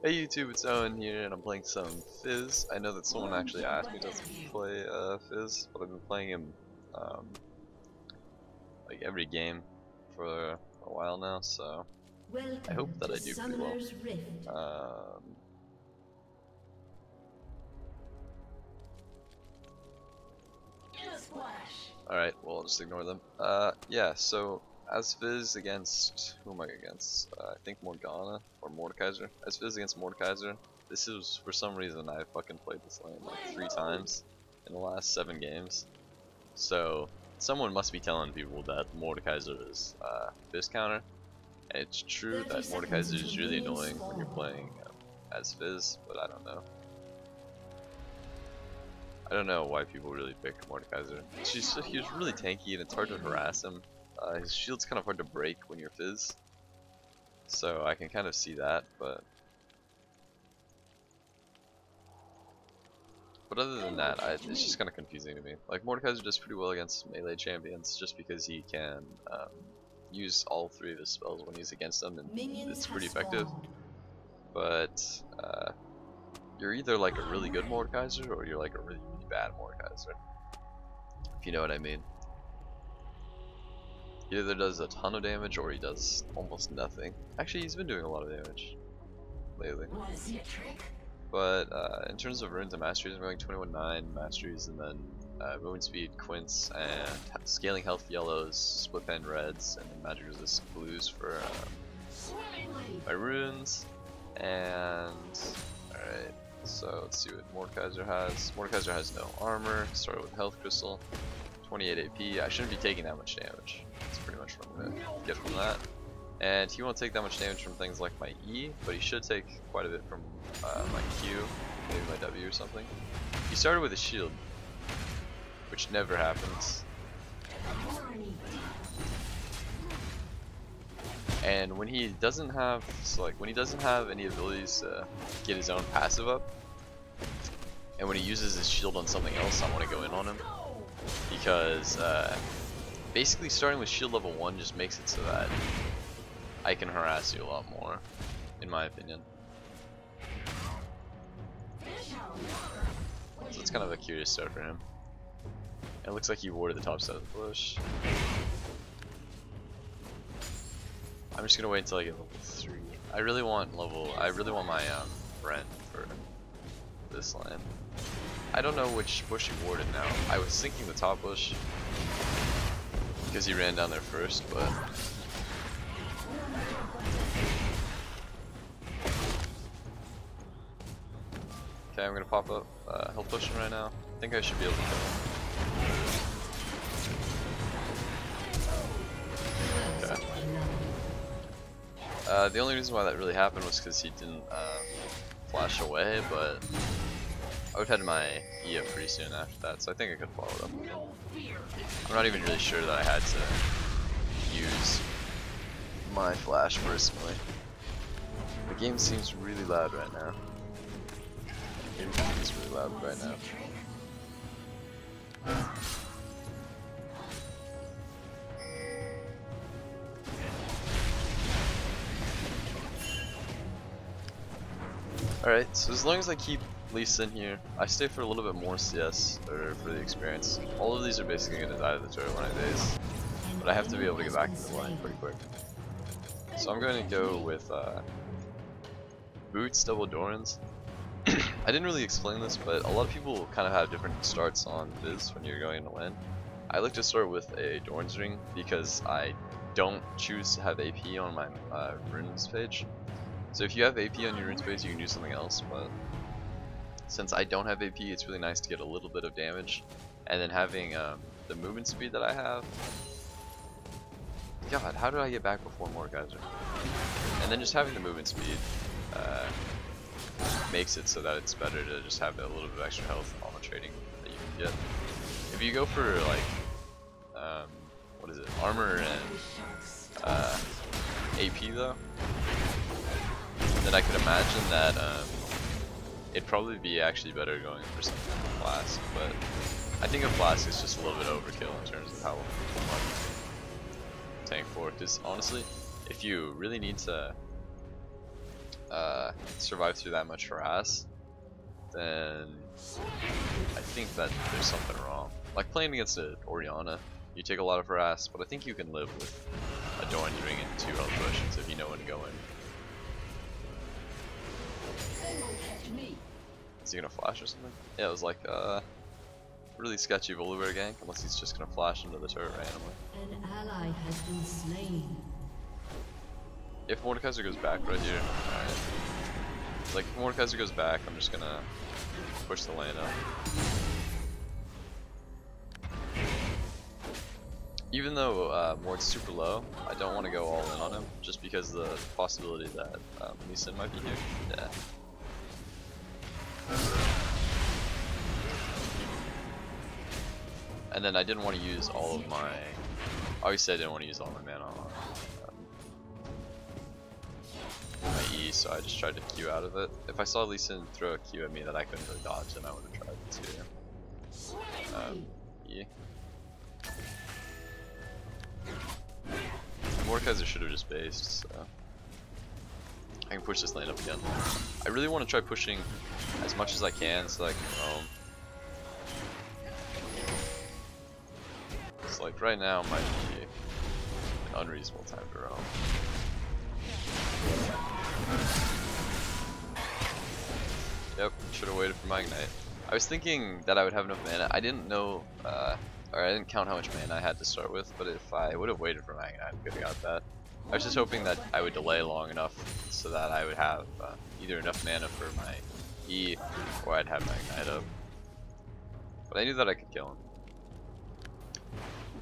Hey YouTube, it's Owen here, and I'm playing some Fizz. I know that someone actually asked me to play Fizz, but I've been playing him like every game for a while now, so I hope that I do pretty well. Alright, well, I'll just ignore them. Yeah, so as Fizz against, who am I against? I think Morgana or Mordekaiser. As Fizz against Mordekaiser, this is, for some reason, I fucking played this lane like 3 times in the last 7 games. So someone must be telling people that Mordekaiser is Fizz counter. And it's true that Mordekaiser is really annoying when you're playing as Fizz, but I don't know. I don't know why people really pick Mordekaiser. He's really tanky and it's hard to harass him. His shield's kind of hard to break when you're Fizz, so I can kind of see that, but other than that, it's just kind of confusing to me. Like, Mordekaiser does pretty well against melee champions just because he can use all 3 of his spells when he's against them, and it's pretty effective. But you're either like a really good Mordekaiser or you're like a really bad Mordekaiser, if you know what I mean. He either does a ton of damage or he does almost nothing. Actually, he's been doing a lot of damage lately. But in terms of runes and masteries, I'm going 21-9 masteries, and then movement speed quints, and scaling health yellows, split pen reds, and then magic resist blues for my runes. And alright, so let's see what Mordekaiser has. Mordekaiser has no armor, started with health crystal, 28 AP. I shouldn't be taking that much damage. That's pretty much what I'm gonna get from that. And he won't take that much damage from things like my E, but he should take quite a bit from my Q, maybe my W or something. He started with a shield, which never happens. And when he doesn't have, when he doesn't have any abilities to get his own passive up, and when he uses his shield on something else, I want to go in on him, because basically starting with shield level 1 just makes it so that I can harass you a lot more, in my opinion. So it's kind of a curious start for him. It looks like he warded the top side of the bush. I'm just gonna wait until I get level 3. I really want my Brent for this lane. I don't know which bush he warded now. I was thinking the top bush because he ran down there first, but okay, I'm gonna pop up health potion right now. I think I should be able to kill him. Okay. The only reason why that really happened was because he didn't flash away, but I would have had my E up pretty soon after that, so I think I could follow it up with him. I'm not even really sure that I had to use my flash personally. The game seems really loud right now. It's really loud right now. Alright, so as long as I keep Lisa in here, I stay for a little bit more CS, or for the experience. All of these are basically going to die to the turret one of days, but I have to be able to get back to the line pretty quick. So I'm going to go with boots, double Dorans. I didn't really explain this, but a lot of people kind of have different starts on Fizz when you're going into lane. I like to start with a Dorn's ring because I don't choose to have AP on my runes page. So if you have AP on your runes page, you can do something else, but since I don't have AP, it's really nice to get a little bit of damage. And then having the movement speed that I have. God, how did I get back before Mordekaiser? And then just having the movement speed makes it so that it's better to just have a little bit of extra health on the trading that you can get. If you go for like, what is it, armor and AP though, then I could imagine that it'd probably be actually better going for something like a flask, but I think a flask is just a little bit overkill in terms of how much tank for. Because honestly, if you really need to survive through that much harass, then I think that there's something wrong. Like playing against an Orianna, you take a lot of harass, but I think you can live with a Dorn doing it in 2 health potions if you know when to go in. Is he gonna flash or something? Yeah, it was like really sketchy Volibear gank, unless he's just gonna flash into the turret randomly. An ally has been slain. If Mordekaiser goes back right here, alright. Like if Mordekaiser goes back, I'm just gonna push the lane up. Even though Morde's super low, I don't want to go all in on him, just because of the possibility that Lee Sin might be here. Yeah. And then I didn't want to use all of my... Obviously I didn't want to use all my mana on my E, so I just tried to Q out of it. If I saw Lee Sin throw a Q at me that I couldn't really dodge, then I would have tried to E. Mordekaiser should have just based, so I can push this lane up again. I really want to try pushing as much as I can so that I can roam. It's like right now might be an unreasonable time to roam. Yep, should have waited for my ignite. I was thinking that I would have enough mana. I didn't know, or I didn't count how much mana I had to start with, but if I would have waited for my ignite, I could have got that. I was just hoping that I would delay long enough so that I would have either enough mana for my E, or I'd have my ignite up. But I knew that I could kill him.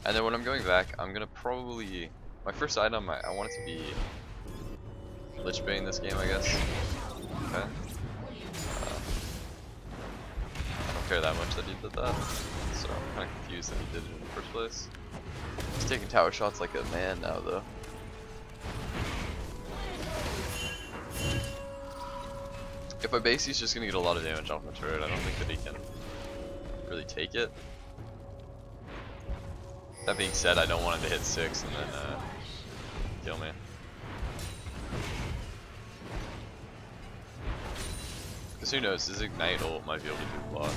And then when I'm going back, I'm gonna probably... My first item, I want it to be Lich Bane this game, I guess. Okay. I don't care that much that he did that, so I'm kind of confused that he did it in the first place. He's taking tower shots like a man now, though. If I base, he's just gonna get a lot of damage off the turret. I don't think that he can really take it. That being said, I don't want him to hit 6 and then kill me. Because who knows, his ignite ult might be able to do a lot.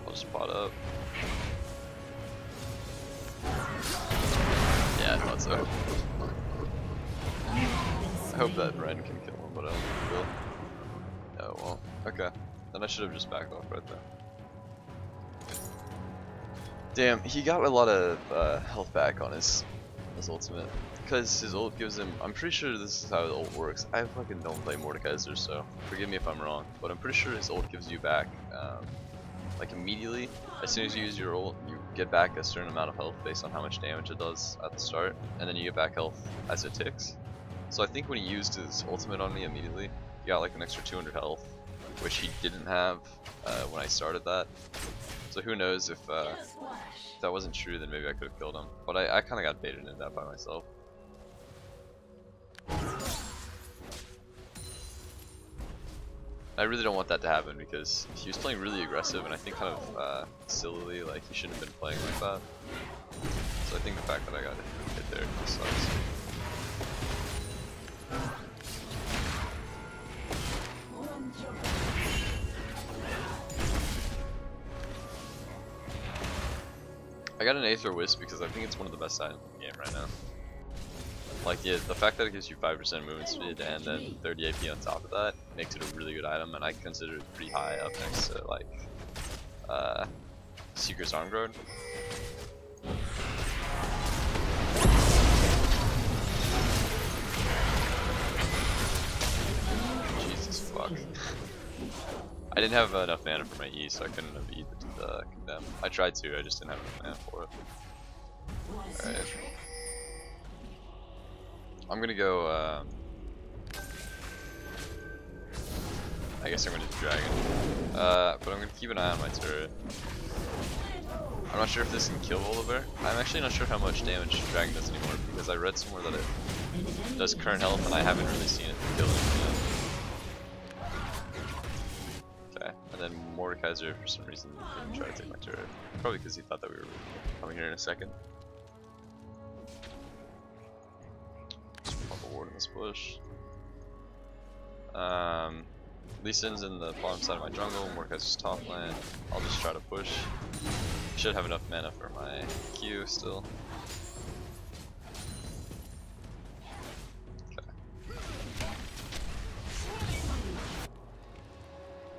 I'll just pot up. Yeah, I thought so. I hope that Ren can kill him, but I don't think he will. No, it won't. Okay. Then I should have just backed off right there. Damn, he got a lot of health back on his ultimate. Because his ult gives him... I'm pretty sure this is how the ult works. I fucking don't play Mordekaiser, so forgive me if I'm wrong. But I'm pretty sure his ult gives you back, like immediately. As soon as you use your ult, you get back a certain amount of health based on how much damage it does at the start. And then you get back health as it ticks. So I think when he used his ultimate on me immediately, he got like an extra 200 health, which he didn't have when I started that. So who knows if that wasn't true, then maybe I could have killed him. But I kind of got baited into that by myself. I really don't want that to happen because he was playing really aggressive and I think kind of sillily, like he shouldn't have been playing like that. So I think the fact that I got hit there sucks. I got an Aether Wisp because I think it's one of the best items in the game right now. Like, yeah, the fact that it gives you 5% movement speed and then 30 AP on top of that makes it a really good item, and I consider it pretty high up next to, like, Seeker's Arm Guard. Jesus fuck. I didn't have enough mana for my E, so I couldn't have E'd the Condemn. I tried to, I just didn't have enough mana for it. Alright. I'm gonna go, I guess I'm gonna do Dragon. But I'm gonna keep an eye on my turret. I'm not sure if this can kill Volibear. I'm actually not sure how much damage Dragon does anymore, because I read somewhere that it does current health, and I haven't really seen it kill him yet. Okay, and then then Mordekaiser for some reason didn't try to take my turret. Probably because he thought that we were coming here in a second. Just pop a ward in this bush. Lee Sin's in the bottom side of my jungle, Mordekaiser's top lane. I'll just try to push. Should have enough mana for my Q still. Okay.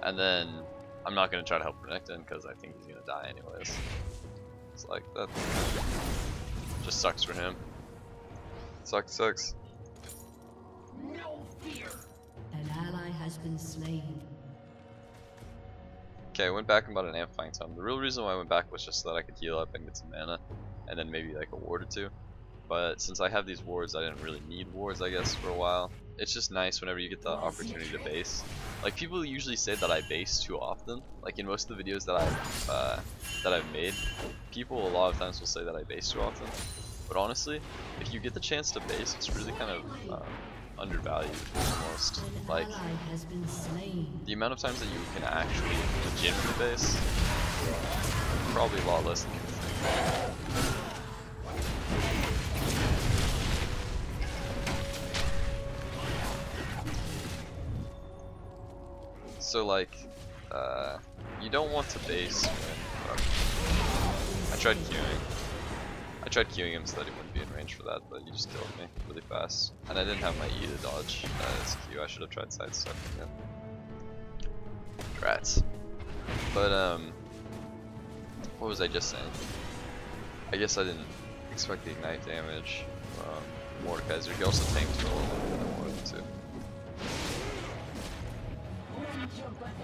And then I'm not gonna try to help Renekton because I think he's gonna die anyways. It's like that just sucks for him. Sucks. No fear. An ally has been slain. Okay, I went back and bought an Amplifying Tome. The real reason why I went back was just so that I could heal up and get some mana, and then maybe like a ward or two. But since I have these wards, I didn't really need wards, I guess, for a while. It's just nice whenever you get the opportunity to base. Like, people usually say that I base too often. Like, in most of the videos that I've made, people a lot of times will say that I base too often. But honestly, if you get the chance to base, it's really kind of undervalued almost. Like, the amount of times that you can actually legitimately base, probably a lot less than you would think. So like, you don't want to base when, I tried queuing him so that he wouldn't be in range for that, but he just killed me really fast. And I didn't have my E to dodge his Q. I should have tried sidestepping him. Rats. But what was I just saying? I guess I didn't expect the ignite damage from Mordekaiser. He also tanked for a little bit more too.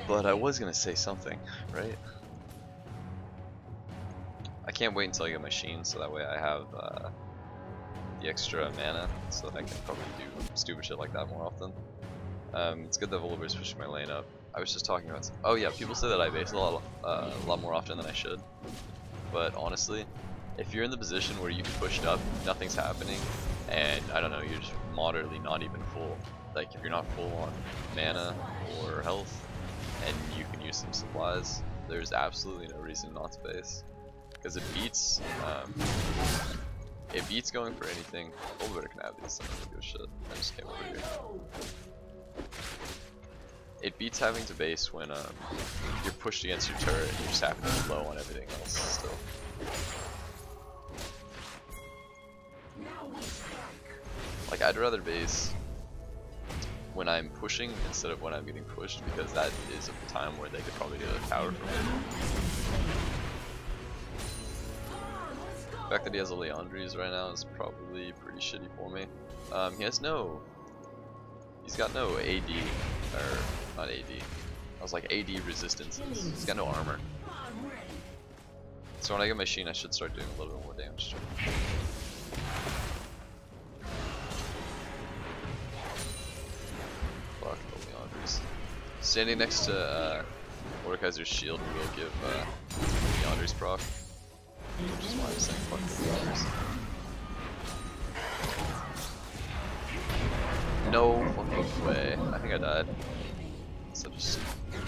But I was gonna say something, right? I can't wait until I get my Sheen, so that way I have the extra mana, so that I can probably do stupid shit like that more often. It's good that Volibear's pushing my lane up. I was just talking about. Oh yeah, people say that I base a lot more often than I should. But honestly, if you're in the position where you've pushed up, nothing's happening, and I don't know, you're just moderately not even full. Like if you're not full on mana or health, and you can use some supplies, there's absolutely no reason not to base. Because it beats going for anything. Volibear can have these, I don't give a shit. I just came over here. It beats having to base when you're pushed against your turret and you just happen to be low on everything else still. Like, I'd rather base when I'm pushing instead of when I'm getting pushed, because that is a time where they could probably get a tower from me. The fact that he has a Leandries right now is probably pretty shitty for me. He's got no AD, or not AD, I was like AD resistances. He's got no armor. So when I get my Sheen, I should start doing a little bit more damage to him. Fuck the Leandries. Standing next to Mordekaiser's shield will give Leandries proc. Which is why I'm saying fuck the Leandries. No fucking way. I think I died. So just never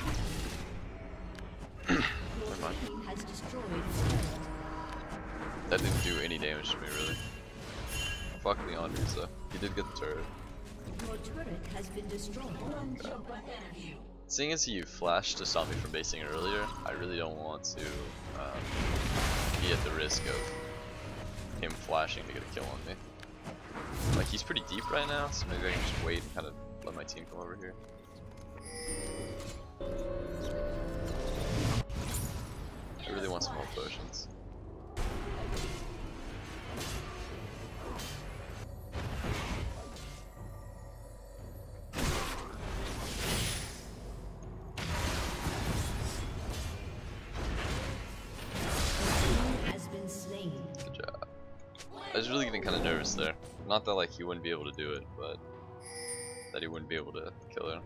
mind. That didn't do any damage to me really. Fuck Leandries though. He did get the turret. Your turret has been destroyed. Okay. Seeing as he flashed to stop me from basing earlier, I really don't want to be at the risk of him flashing to get a kill on me. Like, he's pretty deep right now, so maybe I can just wait and kind of let my team come over here. I really want some more potions. I was really getting kind of nervous there. Not that like he wouldn't be able to do it, but that he wouldn't be able to kill her.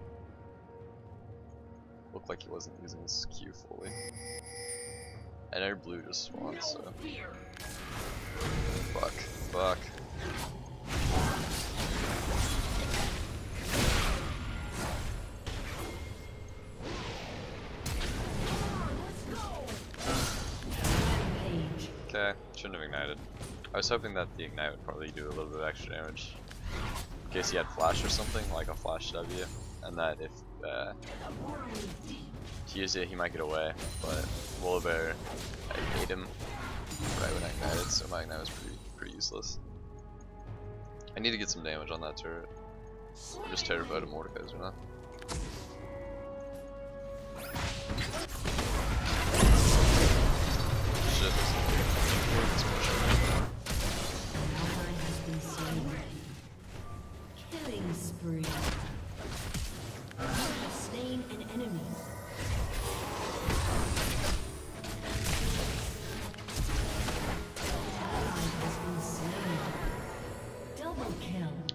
Looked like he wasn't using his Q fully. And our blue just spawned, so. Fuck. Okay, shouldn't have ignited. I was hoping that the ignite would probably do a little bit of extra damage. In case he had flash or something, like a flash W. And that if he used it, he might get away. But Volibear, I ate him right when I ignited, so my ignite was pretty useless. I need to get some damage on that turret. I'm just terrified of Mordekaiser now. Shit, this Killing spree. You have slain an enemy.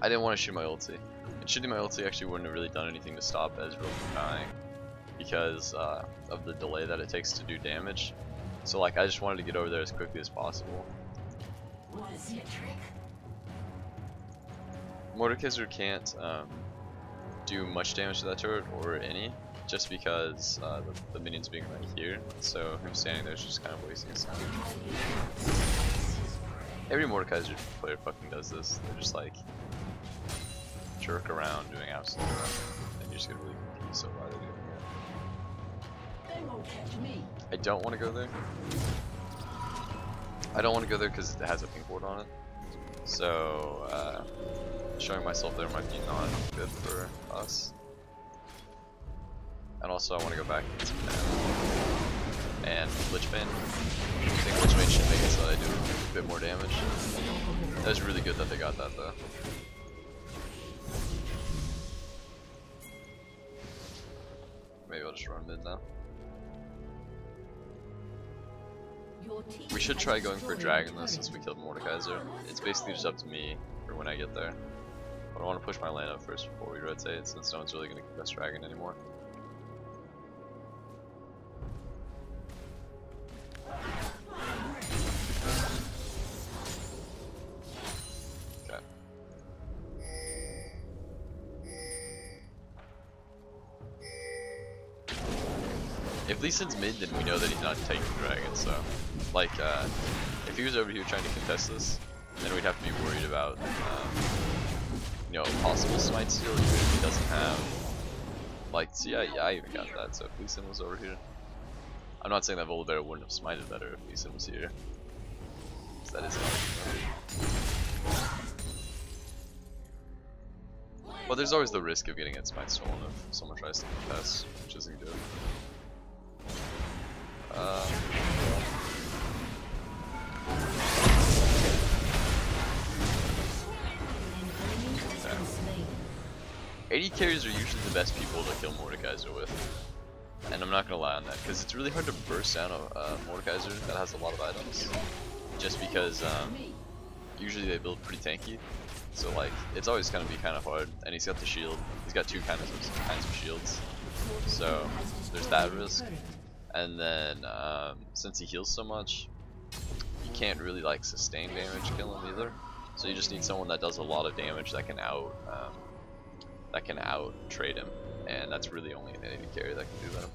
I didn't want to shoot my ulti. And shooting my ulti actually wouldn't have really done anything to stop Ezreal from dying, because of the delay that it takes to do damage. So like I just wanted to get over there as quickly as possible. Mordekaiser can't do much damage to that turret, or any, just because the minions being right here. So him standing there is just kind of wasting his time. Every Mordekaiser player fucking does this. They're just like jerk around doing absolutely nothing, and you're just gonna really confuse so why they're doing it. They won't catch me. I don't want to go there. I don't want to go there because it has a pink ward on it. So showing myself there might be not good for us. And also I want to go back into and Lichbane. I think Lichbane should make it so that I do a bit more damage. That was really good that they got that though. Maybe I'll just run mid now. We should try going for a dragon though, since we killed Mordekaiser. It's basically just up to me for when I get there. But I want to push my lane up first before we rotate, since no one's really going to kick us dragon anymore. Okay. If Lee Sin's mid, then we know that he's not taking dragon, so like if he was over here trying to contest this, then we'd have to be worried about you know, possible smite steal even if he doesn't have like, see, I even got that. So if Lee Sin was over here, I'm not saying that Volibear wouldn't have smited better if Lee Sin was here, that is but there's always the risk of getting its smite stolen if someone tries to contest, which isn't good. AD carries are usually the best people to kill Mordekaiser with, and I'm not gonna lie on that, because it's really hard to burst down a Mordekaiser that has a lot of items, just because usually they build pretty tanky, so like it's always gonna be kind of hard. And he's got the shield, he's got two kinds of shields, so there's that risk. And then since he heals so much, you can't really like sustain damage kill him either, so you just need someone that does a lot of damage that can out trade him, and that's really only an AD carry that can do that. I'm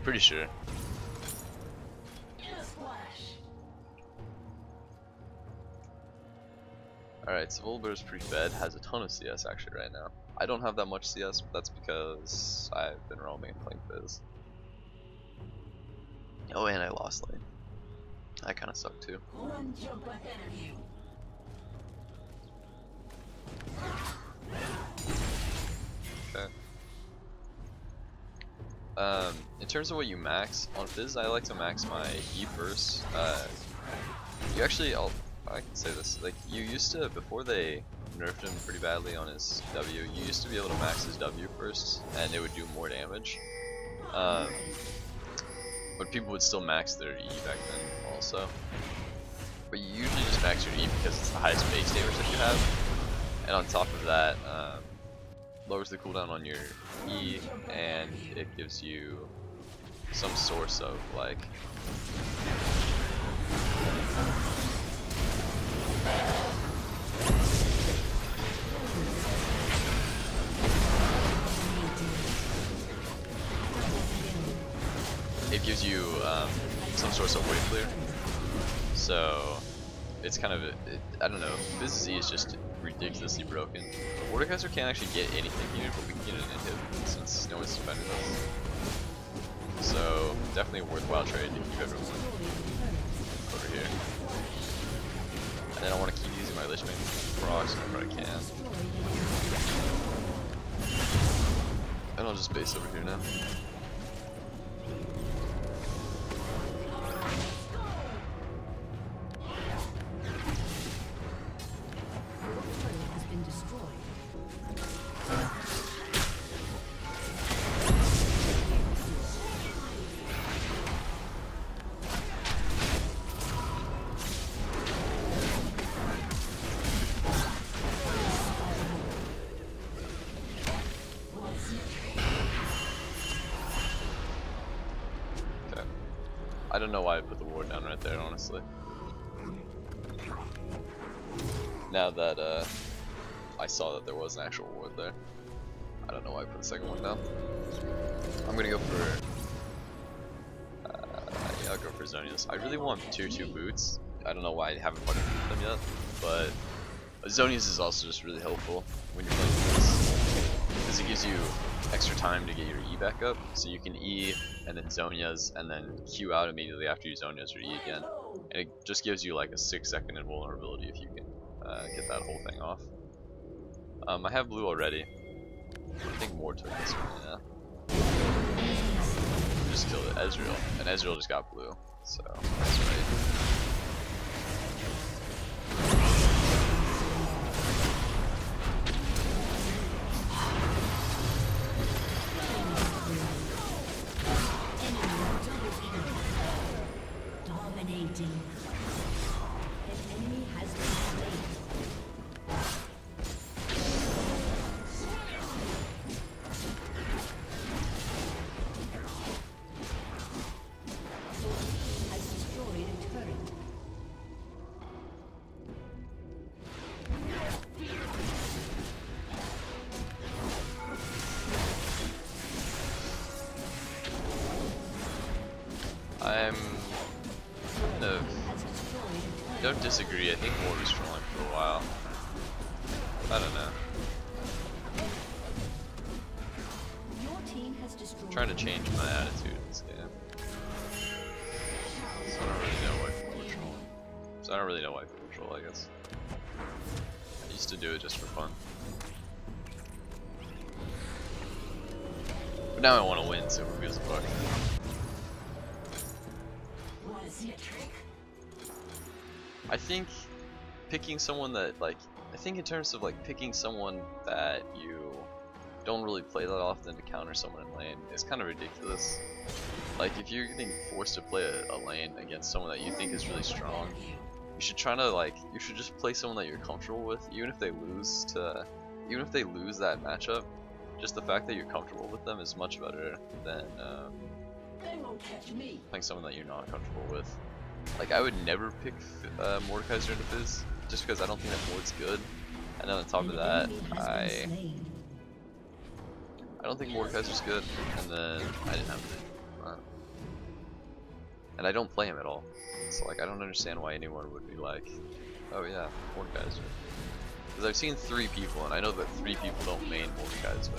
pretty sure. Alright, so Volibear's pretty fed, has a ton of CS actually right now. I don't have that much CS, but that's because I've been roaming and playing Fizz. Oh, and I lost lane. That kind of sucked too. One jump ahead of you. Okay. In terms of what you max on Fizz, I like to max my E first. You actually, I can say this, like you used to, before they nerfed him pretty badly on his W, you used to be able to max his W first, and it would do more damage. But people would still max their E back then also. But you usually just max your E because it's the highest base damage that you have. And on top of that, lowers the cooldown on your E, and it gives you some source of like it gives you some source of wave clear, So it's kind of I don't know. Fizz Z is just ridiculously broken. Mordekaiser can't actually get anything here, but we can get an inhib since no one's defended us. So definitely a worthwhile trade to keep everyone over here. And then I want to keep using my Lich Bane procs whenever I can. And I'll just base over here now. I don't know why I put the ward down right there, honestly. Now that I saw that there was an actual ward there, I don't know why I put the second one down. I'm gonna go for yeah, I'll go for Zhonya's. I really want tier 2 boots. I don't know why I haven't put them yet, but Zhonya's is also just really helpful when you're playing this, because it gives you extra time to get your E back up, so you can E and then Zhonya's and then Q out immediately after you Zhonya's or E again, and it just gives you like a 6-second invulnerability if you can get that whole thing off. I have blue already. I think Morde took this one, yeah. Just killed it, Ezreal, and Ezreal just got blue, so that's right. I'm kind of, don't disagree, I think Morde was trolling for a while. I don't know. I'm trying to change my attitude in this game. So I don't really know why people are trolling. So I don't really know why people troll, I guess. I used to do it just for fun. But now I want to win, so who gives a fuck? I think picking someone that, like, I think in terms of like picking someone that you don't really play that often to counter someone in lane is kind of ridiculous. Like, if you're getting forced to play a lane against someone that you think is really strong, you should try to, like, you should just play someone that you're comfortable with, even if they lose that matchup. Just the fact that you're comfortable with them is much better than playing someone that you're not comfortable with. Like, I would never pick Mordekaiser into Fizz, just because I don't think that Morde's good. And then on top of that, I don't think Mordekaiser's good, and then I didn't have to, and I don't play him at all. So like, I don't understand why anyone would be like, oh yeah, Mordekaiser. Because I've seen 3 people, and I know that 3 people don't main Mordekaiser.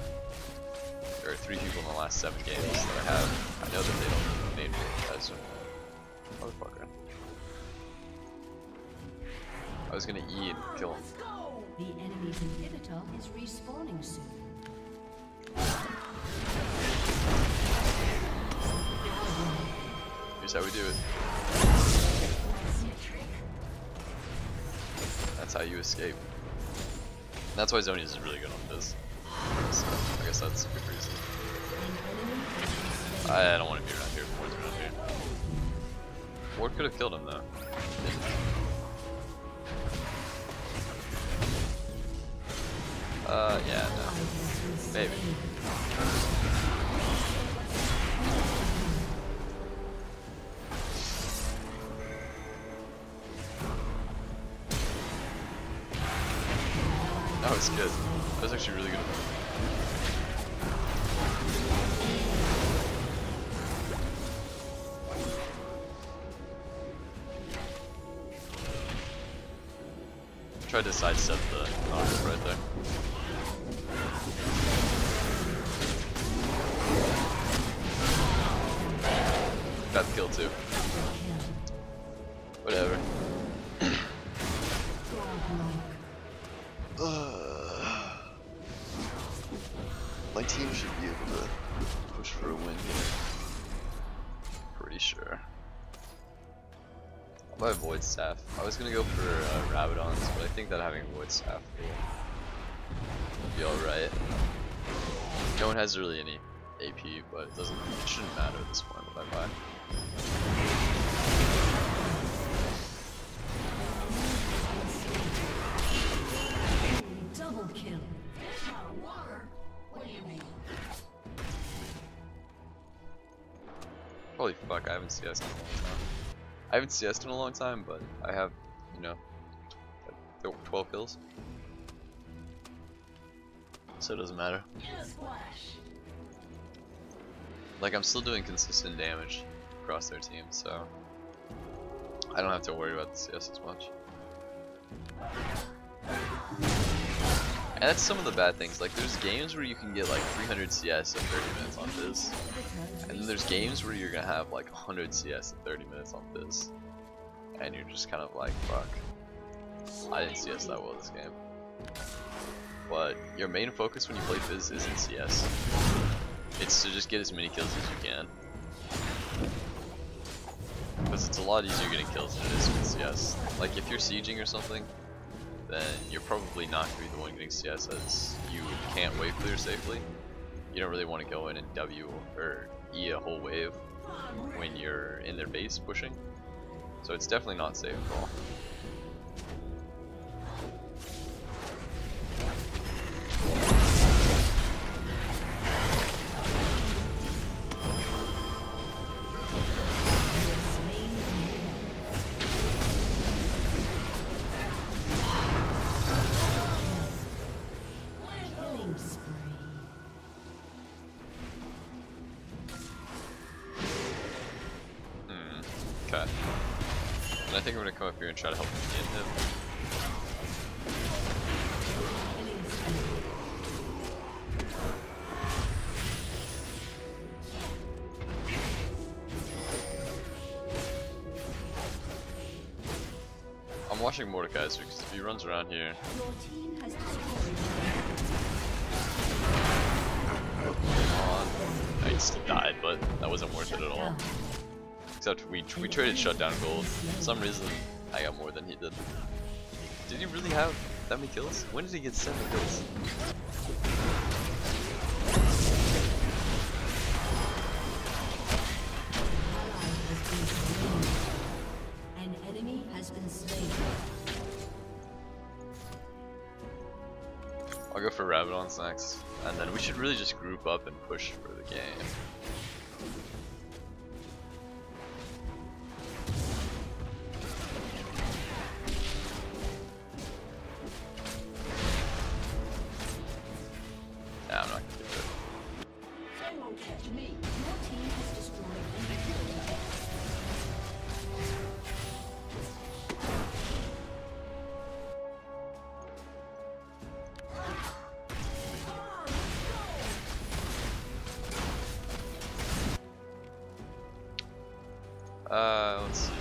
There are 3 people in the last 7 games that I have. I know that they don't main Mordekaiser. Motherfucker. I was gonna E and kill him. The enemy's inhibitor is respawning soon. Here's how we do it. That's how you escape. And that's why Zhonya's is really good on this. So I guess that's a good reason. I don't want to be around here if Morde's around here. Morde could have killed him though. Yeah, no. Maybe. That was good. That was actually really good. tried to sidestep the knock right there. Got the kill too. Whatever. My team should be able to push for a win here. Pretty sure. I'll buy Void Staff. I was gonna go for Rabadons, but I think that having Void Staff will be alright. No one has really any AP, but it shouldn't matter at this point what I buy. Double kill. Holy fuck, I haven't CS'd in a long time. I haven't CS'd in a long time, but I have, you know, 12 kills. So it doesn't matter. Like, I'm still doing consistent damage across their team, so I don't have to worry about the CS as much. And that's some of the bad things. Like, there's games where you can get like 300 CS in 30 minutes on Fizz, and then there's games where you're gonna have like 100 CS in 30 minutes on Fizz, and you're just kind of like, fuck, I didn't CS that well this game. But your main focus when you play Fizz isn't CS. It's to just get as many kills as you can, because it's a lot easier getting kills than it is with CS. Like, if you're sieging or something, then you're probably not going to be the one getting CS, as you can't wave clear safely. You don't really want to go in and W or E a whole wave when you're in their base pushing. So it's definitely not safe at all. Okay. And I think I'm gonna come up here and try to help him get him. I'm watching Mordekaiser because if he runs around here. Come on. I just died, but that wasn't worth it at all. Except we traded shutdown gold. For some reason, I got more than he did. Did he really have that many kills? When did he get 7 kills? An enemy has been slain. I'll go for Rabadons next, and then we should really just group up and push for the game. I'm not gonna do it. They won't catch me. Your team has destroyed let's see.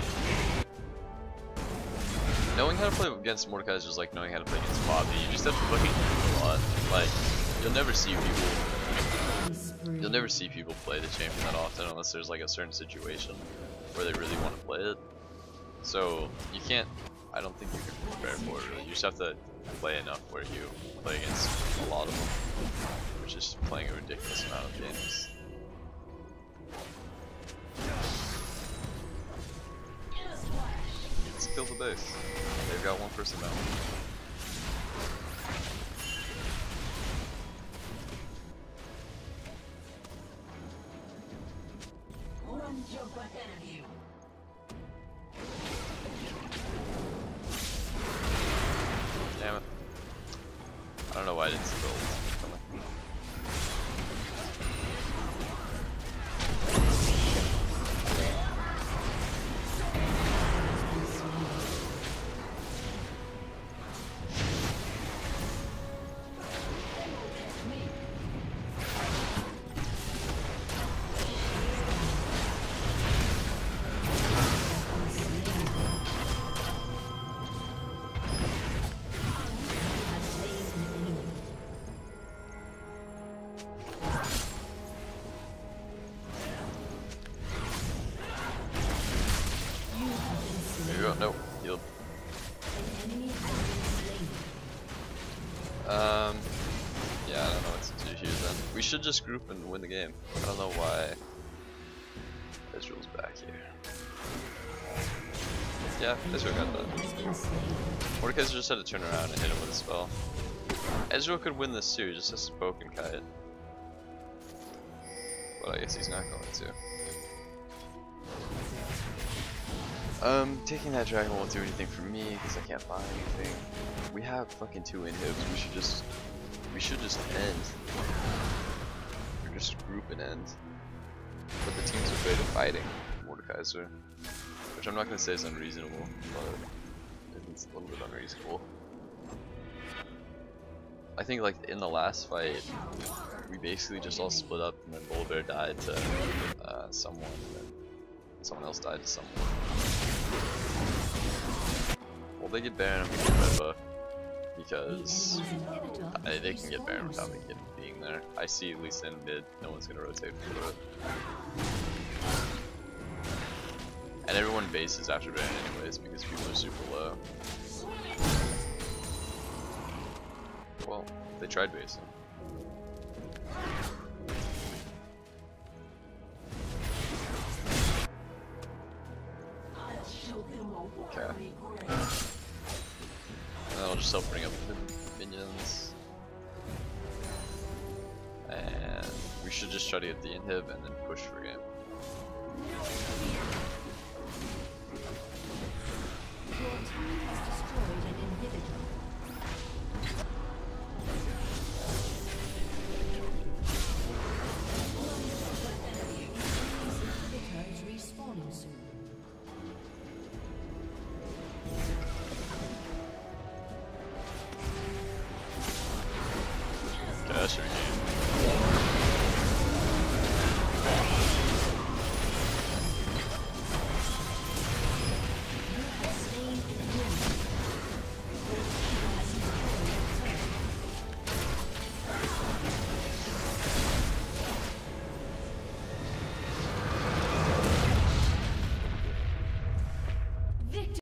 Knowing how to play against Mordecai is just like knowing how to play against Bobby. You just have to fucking do a lot. Like, you'll never see people play the champion that often unless there's like a certain situation where they really want to play it. So you can't, I don't think you can prepare for it really. You just have to play enough where you play against a lot of them, which is playing a ridiculous amount of games. Let's kill the base. They've got one person now. jump ahead of you. Damn it. I don't know why I didn't spill. should just group and win the game. I don't know why Israel's back here. Yeah, Israel got that. Mordekaiser just had to turn around and hit him with a spell. Israel could win this too, just has to poke and kite. But I guess he's not going to. Taking that dragon won't do anything for me because I can't buy anything. We have fucking 2 inhibs. We should just end. Or just group and end. But the team's afraid of fighting Mordekaiser, which I'm not gonna say is unreasonable, but it's a little bit unreasonable. I think like in the last fight, we basically just all split up, and then Bullbear died to someone, and then someone else died to someone. Well, they get Baron, I'm gonna get Red Buff, because they can get Baron without me being there. I see at least in mid, no one's gonna rotate for it. And everyone bases after Baron anyways, because people are super low. Well, they tried basing. Okay. And I'll just help bring up the minions. And we should just try to get the inhib and then push for game.